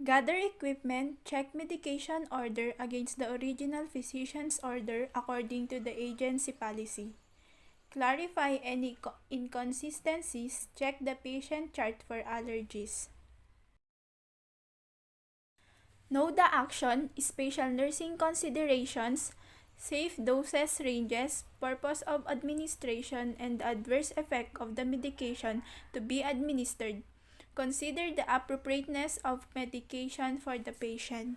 Gather equipment, check medication order against the original physician's order according to the agency policy. Clarify any inconsistencies, check the patient chart for allergies. Know the action, special nursing considerations, safe doses ranges, purpose of administration, and the adverse effect of the medication to be administered. Consider the appropriateness of medication for the patient.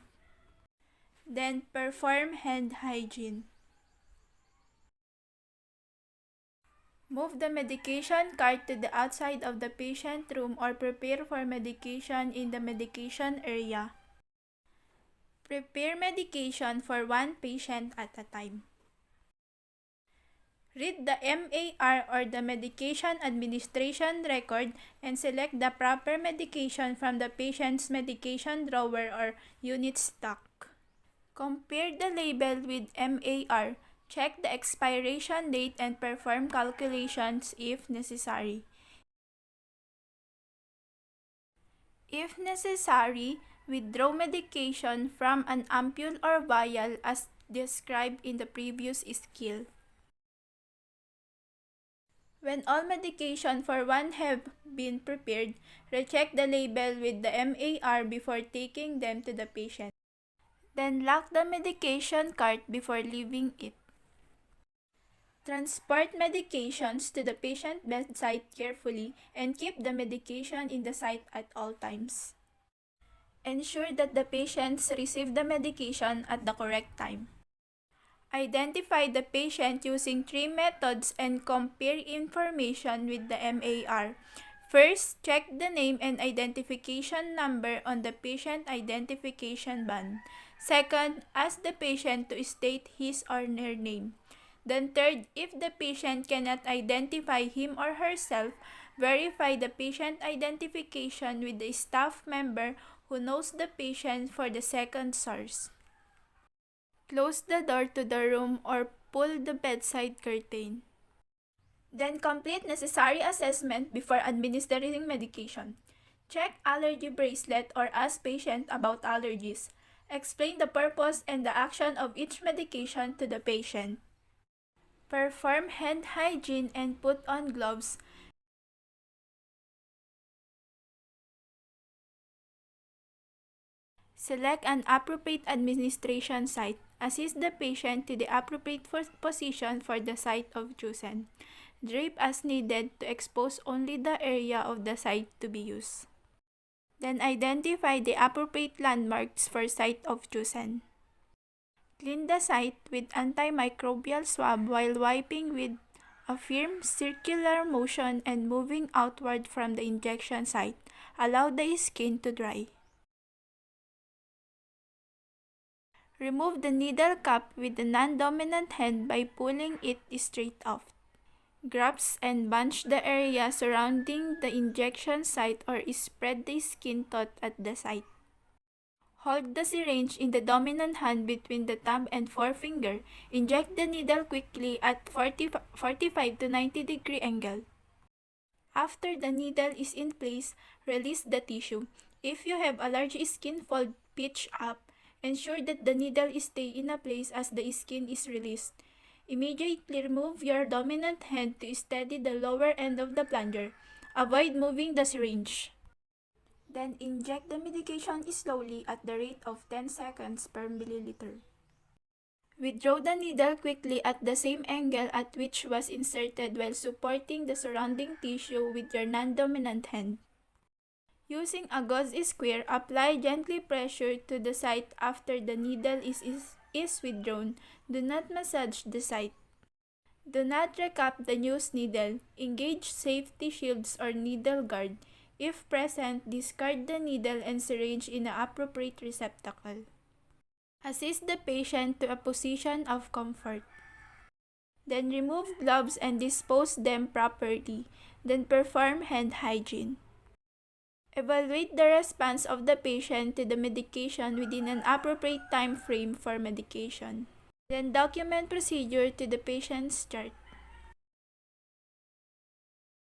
Then perform hand hygiene. Move the medication cart to the outside of the patient room or prepare for medication in the medication area. Prepare medication for one patient at a time. Read the MAR or the medication administration record and select the proper medication from the patient's medication drawer or unit stock. Compare the label with MAR. Check the expiration date and perform calculations if necessary. If necessary, withdraw medication from an ampule or vial as described in the previous skill. When all medication for one have been prepared, recheck the label with the MAR before taking them to the patient. Then lock the medication cart before leaving it. Transport medications to the patient bedside carefully and keep the medication in the site at all times. Ensure that the patients receive the medication at the correct time. Identify the patient using 3 methods and compare information with the MAR. First, check the name and identification number on the patient identification band. Second, ask the patient to state his or her name. Then third, if the patient cannot identify him or herself, verify the patient identification with the staff member who knows the patient for the second source. Close the door to the room or pull the bedside curtain. Then complete necessary assessment before administering medication. Check allergy bracelet or ask patient about allergies. Explain the purpose and the action of each medication to the patient. Perform hand hygiene and put on gloves. Select an appropriate administration site. Assist the patient to the appropriate position for the site of chosen. Drape as needed to expose only the area of the site to be used. Then identify the appropriate landmarks for site of chosen. Clean the site with antimicrobial swab while wiping with a firm circular motion and moving outward from the injection site. Allow the skin to dry. Remove the needle cap with the non-dominant hand by pulling it straight off. Grasp and bunch the area surrounding the injection site or spread the skin taut at the site. Hold the syringe in the dominant hand between the thumb and forefinger. Inject the needle quickly at 45 to 90 degree angle. After the needle is in place, release the tissue. If you have a large skin fold, pitch up. Ensure that the needle stays in a place as the skin is released. Immediately remove your dominant hand to steady the lower end of the plunger. Avoid moving the syringe. Then inject the medication slowly at the rate of 10 seconds per milliliter. Withdraw the needle quickly at the same angle at which was inserted while supporting the surrounding tissue with your non-dominant hand. Using a gauze square, apply gently pressure to the site after the needle is withdrawn. Do not massage the site. Do not recap the used needle. Engage safety shields or needle guard. If present, discard the needle and syringe in an appropriate receptacle. Assist the patient to a position of comfort. Then remove gloves and dispose them properly. Then perform hand hygiene. Evaluate the response of the patient to the medication within an appropriate time frame for medication. Then document procedure to the patient's chart.